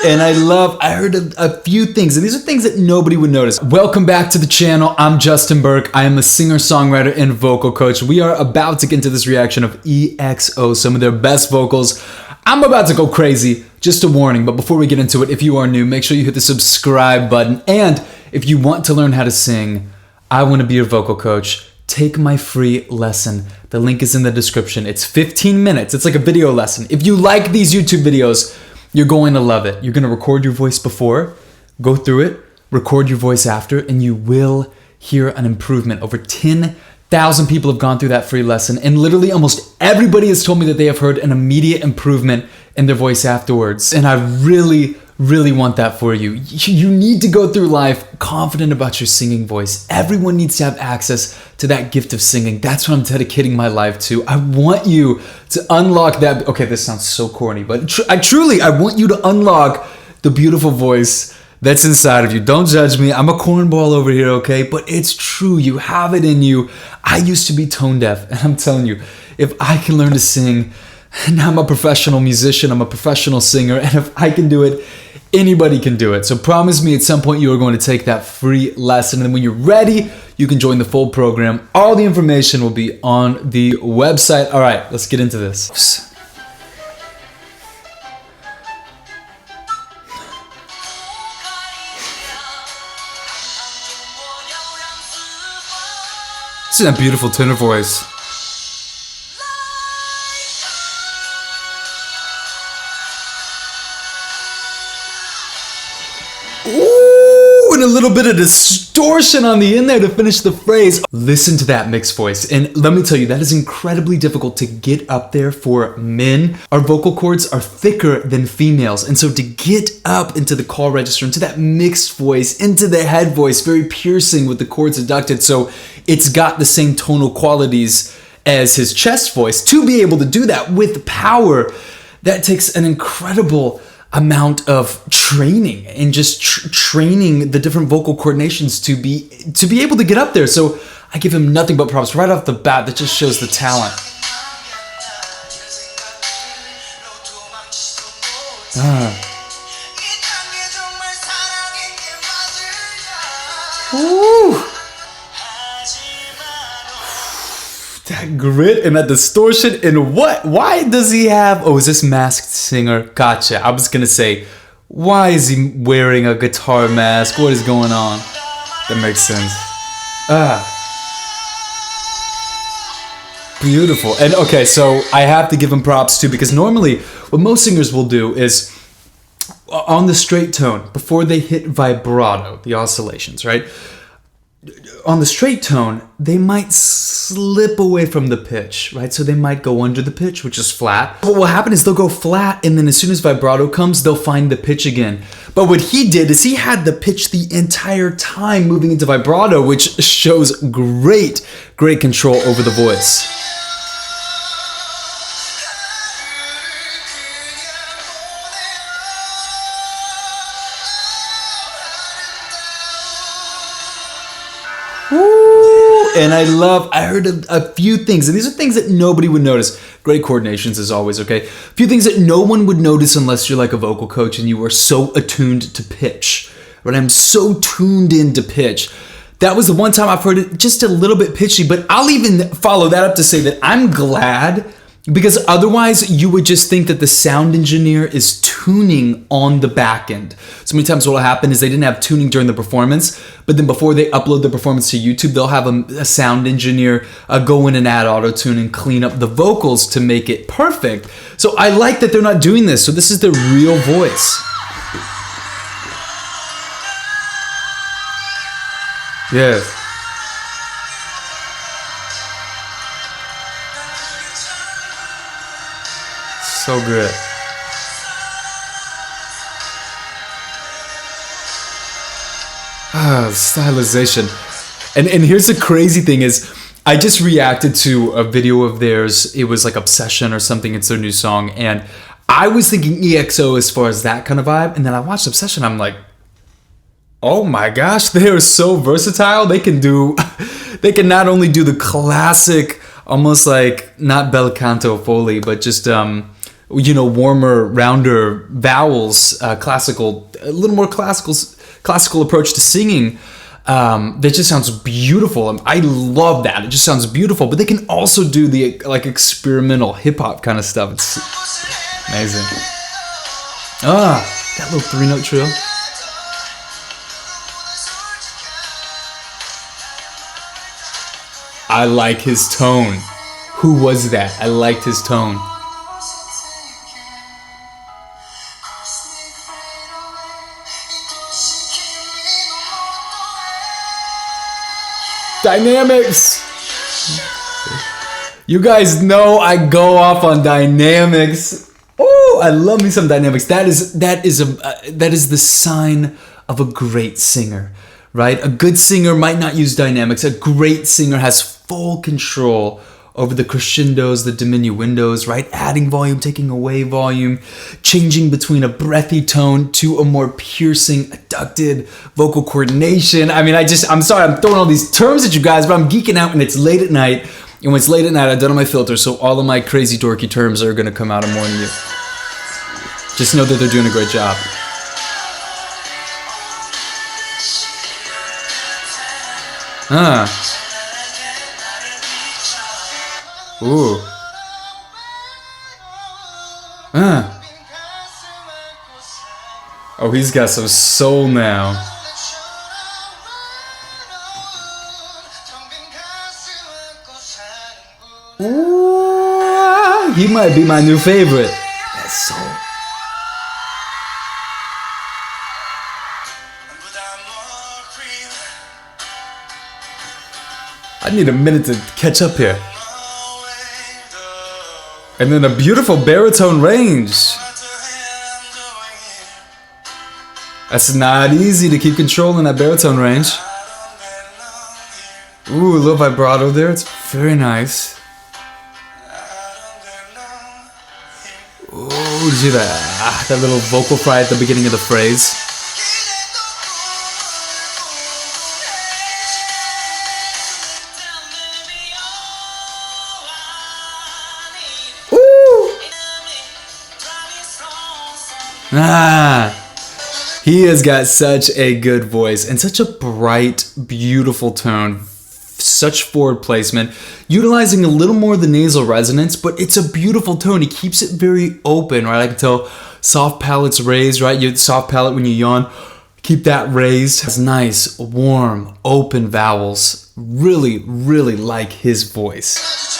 And I heard a few things, and these are things that nobody would notice. Welcome back to the channel. I'm Justin Burke. I am a singer, songwriter, and vocal coach. We are about to get into this reaction of EXO, some of their best vocals. I'm about to go crazy, just a warning, but before we get into it, if you are new, make sure you hit the subscribe button. And if you want to learn how to sing, I want to be your vocal coach, take my free lesson. The link is in the description. It's 15 minutes. It's like a video lesson. If you like these YouTube videos, you're going to love it. You're going to record your voice before, go through it, record your voice after, and you will hear an improvement. Over 10,000 people have gone through that free lesson, and literally almost everybody has told me that they have heard an immediate improvement in their voice afterwards. And I really want that for you. You need to go through life confident about your singing voice. Everyone needs to have access to that gift of singing. That's what I'm dedicating my life to. I want you to unlock that. Okay, this sounds so corny, but I want you to unlock the beautiful voice that's inside of you. Don't judge me. I'm a cornball over here, okay? But it's true. You have it in you. I used to be tone deaf, and I'm telling you, if I can learn to sing, and I'm a professional musician, I'm a professional singer, and if I can do it, anybody can do it. So promise me at some point you are going to take that free lesson, and when you're ready, you can join the full program. All the information will be on the website. All right, let's get into this. This is a beautiful tenor voice. Ooh, and a little bit of distortion on the end there to finish the phrase. Listen to that mixed voice. And let me tell you, that is incredibly difficult to get up there for men. Our vocal cords are thicker than females. And so to get up into the call register, into that mixed voice, into the head voice, very piercing with the cords adducted. So it's got the same tonal qualities as his chest voice. To be able to do that with power, that takes an incredible amount of training and just training the different vocal coordinations to be able to get up there. So I give him nothing but props right off the bat. That just shows the talent. Ooh. That grit and that distortion, and why does he have, oh, is this Masked Singer? Gotcha. I was gonna say, why is he wearing a guitar mask? What is going on? That makes sense. Beautiful. And okay, so I have to give him props too, because normally what most singers will do is on the straight tone, before they hit vibrato, the oscillations, right? On the straight tone, they might slip away from the pitch, right? So they might go under the pitch, which is flat. What will happen is they'll go flat, and then as soon as vibrato comes, they'll find the pitch again. But what he did is he had the pitch the entire time moving into vibrato, which shows great control over the voice. And I heard a few things, and these are things that nobody would notice. Great coordinations as always, okay? A few things that no one would notice unless you're like a vocal coach and you are so attuned to pitch, right? I'm so tuned into pitch. That was the one time I've heard it just a little bit pitchy, but I'll even follow that up to say that I'm glad, because otherwise you would just think that the sound engineer is tuning on the back end. So many times what will happen is they didn't have tuning during the performance, but then before they upload the performance to YouTube, they'll have a sound engineer go in and add auto-tune and clean up the vocals to make it perfect. So I like that they're not doing this. So this is the real voice. Yes. So good. Stylization. And here's the crazy thing is, I just reacted to a video of theirs. It was like Obsession or something. It's their new song. And I was thinking EXO as far as that kind of vibe. And then I watched Obsession. I'm like, oh my gosh, they are so versatile. They can not only do the classic, almost like not bel canto Foley, but just you know, warmer, rounder vowels, classical, a little more classical approach to singing. That just sounds beautiful. I love that. It just sounds beautiful. But they can also do the like experimental hip hop kind of stuff. It's amazing. That little 3-note trill. I like his tone. Who was that? I liked his tone. Dynamics. You guys know I go off on dynamics. Oh, I love me some dynamics. That is the sign of a great singer, right? A good singer might not use dynamics. A great singer has full control over the crescendos, the diminuendos, right? Adding volume, taking away volume, changing between a breathy tone to a more piercing, adducted vocal coordination. I mean, I'm sorry, I'm throwing all these terms at you guys, but I'm geeking out and it's late at night. And when it's late at night, I've done all my filters, so all of my crazy dorky terms are gonna come out in more than you. Just know that they're doing a great job. Ooh. Oh, he's got some soul now. Ooh, he might be my new favorite. That's soul. I need a minute to catch up here. And then a beautiful baritone range. That's not easy to keep controlling that baritone range. Ooh, a little vibrato there. It's very nice. Ooh, did you see that? That little vocal fry at the beginning of the phrase. He has got such a good voice and such a bright, beautiful tone, such forward placement, utilizing a little more of the nasal resonance, but it's a beautiful tone. He keeps it very open, right? I can tell soft palate's raised, right? Your soft palate when you yawn, keep that raised. Has nice, warm, open vowels. Really, really like his voice.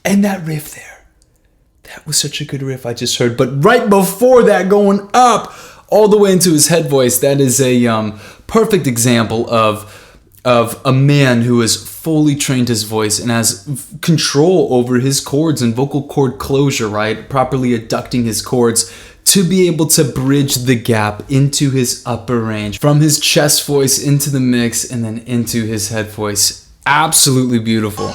And that riff there, that was such a good riff I just heard. But right before that, going up all the way into his head voice, that is a perfect example of a man who has fully trained his voice and has control over his chords and vocal cord closure, right? Properly adducting his chords to be able to bridge the gap into his upper range, from his chest voice into the mix and then into his head voice. Absolutely beautiful.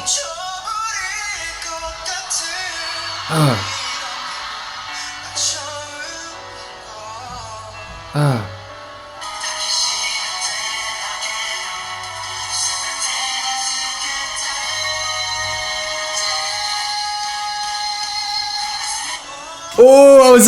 Oh, I was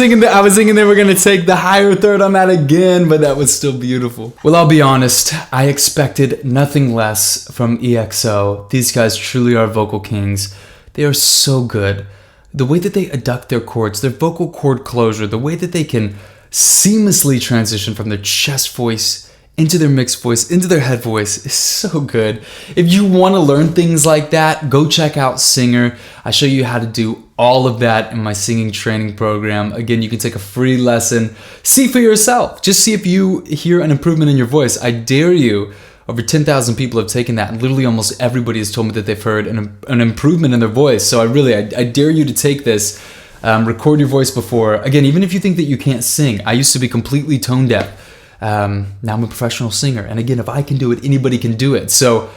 thinking they were gonna take the higher third on that again, but that was still beautiful. Well, I'll be honest, I expected nothing less from EXO. These guys truly are vocal kings. They are so good. The way that they adduct their chords, their vocal cord closure, the way that they can seamlessly transition from their chest voice into their mixed voice, into their head voice is so good. If you want to learn things like that, go check out Singer. I show you how to do all of that in my singing training program. Again, you can take a free lesson. See for yourself. Just see if you hear an improvement in your voice. I dare you. Over 10,000 people have taken that, and literally almost everybody has told me that they've heard an improvement in their voice. So I dare you to take this. Record your voice before. Again, even if you think that you can't sing. I used to be completely tone deaf. Now I'm a professional singer. And again, if I can do it, anybody can do it. So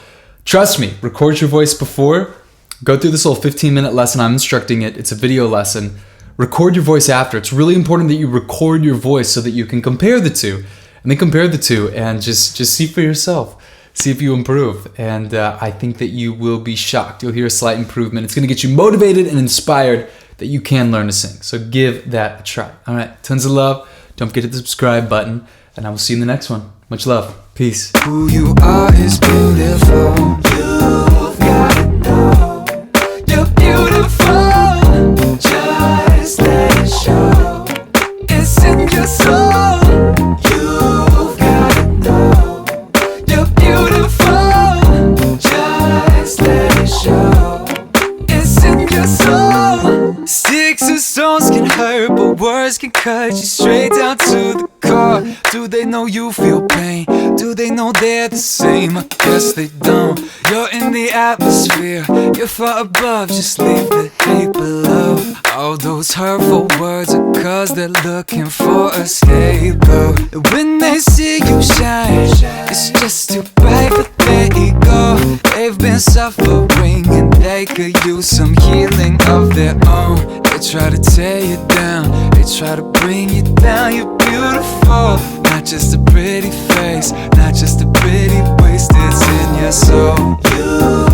trust me, record your voice before. Go through this little 15-minute lesson. I'm instructing it. It's a video lesson. record your voice after. It's really important that you record your voice so that you can compare the two. And then compare the two and just see for yourself. See if you improve. And I think that you will be shocked. You'll hear a slight improvement. It's going to get you motivated and inspired that you can learn to sing. So give that a try. All right, tons of love. Don't forget to hit the subscribe button. And I will see you in the next one. Much love. Peace. Who you are is beautiful. You've gotta know you're beautiful. Just let it show. It's in your soul. You've gotta know you're beautiful. Just let it show. It's in your soul. Sticks and stones can hurt, but words can cut you straight down to the core. Do they know you feel pain? Do they know they're the same? I guess they don't. You're in the atmosphere. You're far above, just leave the hate below. All those hurtful words are cause they're looking for a scapegoat. When they see you shine, it's just too bright for their ego. They've been suffering and they could use some healing of their own. They try to tear you down, they try to bring you down. You're beautiful, not just a pretty face, not just a pretty waist, it's in your soul.